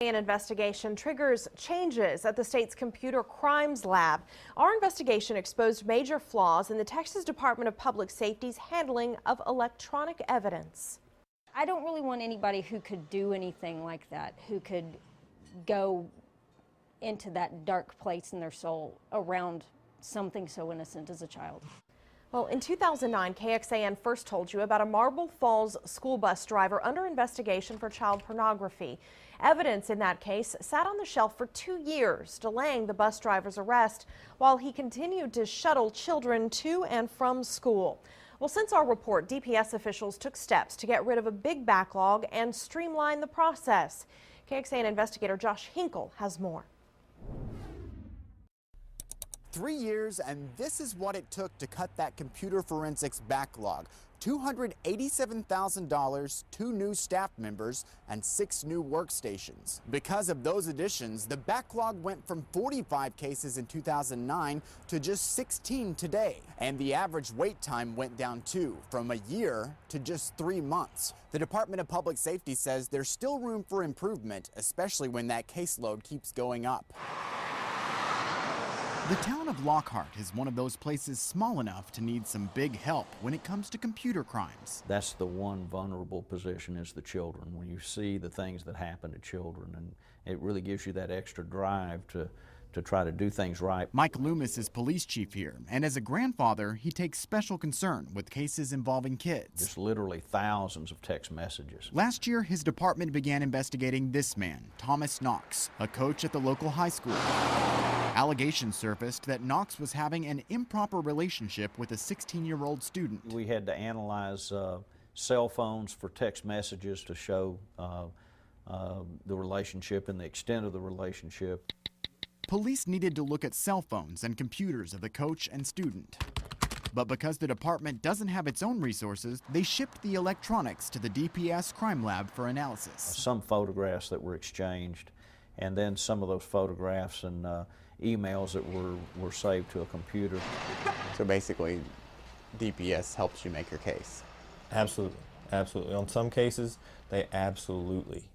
An investigation triggers changes at the state's computer crimes lab. Our investigation exposed major flaws in the Texas Department of Public Safety's handling of electronic evidence. I don't really want anybody who could do anything like that, who could go into that dark place in their soul around something so innocent as a child. Well, in 2009, KXAN first told you about a Marble Falls school bus driver under investigation for child pornography. Evidence in that case sat on the shelf for 2 years, delaying the bus driver's arrest while he continued to shuttle children to and from school. Well, since our report, DPS officials took steps to get rid of a big backlog and streamline the process. KXAN investigator Josh Hinkle has more. 3 years, and this is what it took to cut that computer forensics backlog. $287,000, 2 new staff members, and 6 new workstations. Because of those additions, the backlog went from 45 cases in 2009 to just 16 today. And the average wait time went down too, from a year to just 3 months. The Department of Public Safety says there's still room for improvement, especially when that caseload keeps going up. The town of Lockhart is one of those places small enough to need some big help when it comes to computer crimes. That's the one vulnerable position, is the children. When you see the things that happen to children, and it really gives you that extra drive to try to do things right. Mike Loomis is police chief here, and as a grandfather, he takes special concern with cases involving kids. There's literally thousands of text messages. Last year, his department began investigating this man, Thomas Knox, a coach at the local high school. Allegations surfaced that Knox was having an improper relationship with a 16-year-old student. We had to analyze cell phones for text messages to show the relationship and the extent of the relationship. Police needed to look at cell phones and computers of the coach and student. But because the department doesn't have its own resources, they shipped the electronics to the DPS crime lab for analysis. Some photographs that were exchanged, and then some of those photographs and emails that were saved to a computer. So basically, DPS helps you make your case. Absolutely, absolutely. On some cases, they absolutely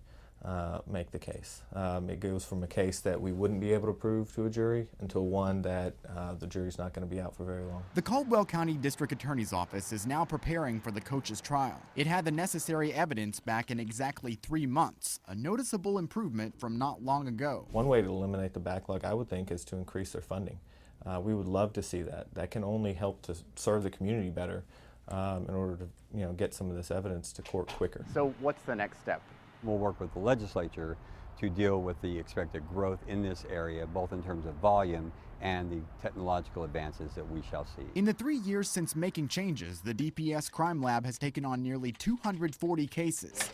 make the case. It goes from a case that we wouldn't be able to prove to a jury until one that the jury's not going to be out for very long. The Caldwell County District Attorney's Office is now preparing for the coach's trial. It had the necessary evidence back in exactly 3 months, a noticeable improvement from not long ago. One way to eliminate the backlog, I would think, is to increase their funding. We would love to see that. That can only help to serve the community better in order to get some of this evidence to court quicker. So what's the next step? We'll work with the legislature to deal with the expected growth in this area, both in terms of volume and the technological advances that we shall see. In the 3 years since making changes, the DPS Crime Lab has taken on nearly 240 cases.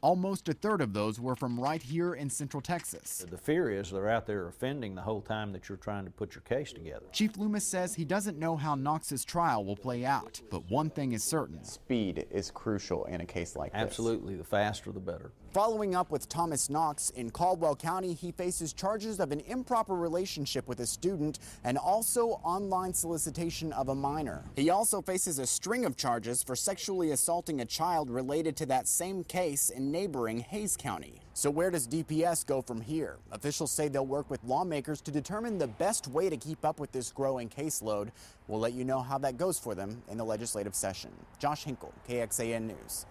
Almost a third of those were from right here in Central Texas. The fear is they're out there offending the whole time that you're trying to put your case together. Chief Loomis says he doesn't know how Knox's trial will play out, but one thing is certain. Speed is crucial in a case like this. Absolutely, the faster the better. Following up with Thomas Knox, in Caldwell County, he faces charges of an improper relationship with a student and also online solicitation of a minor. He also faces a string of charges for sexually assaulting a child related to that same case in neighboring Hays County. So where does DPS go from here? Officials say they'll work with lawmakers to determine the best way to keep up with this growing caseload. We'll let you know how that goes for them in the legislative session. Josh Hinkle, KXAN News.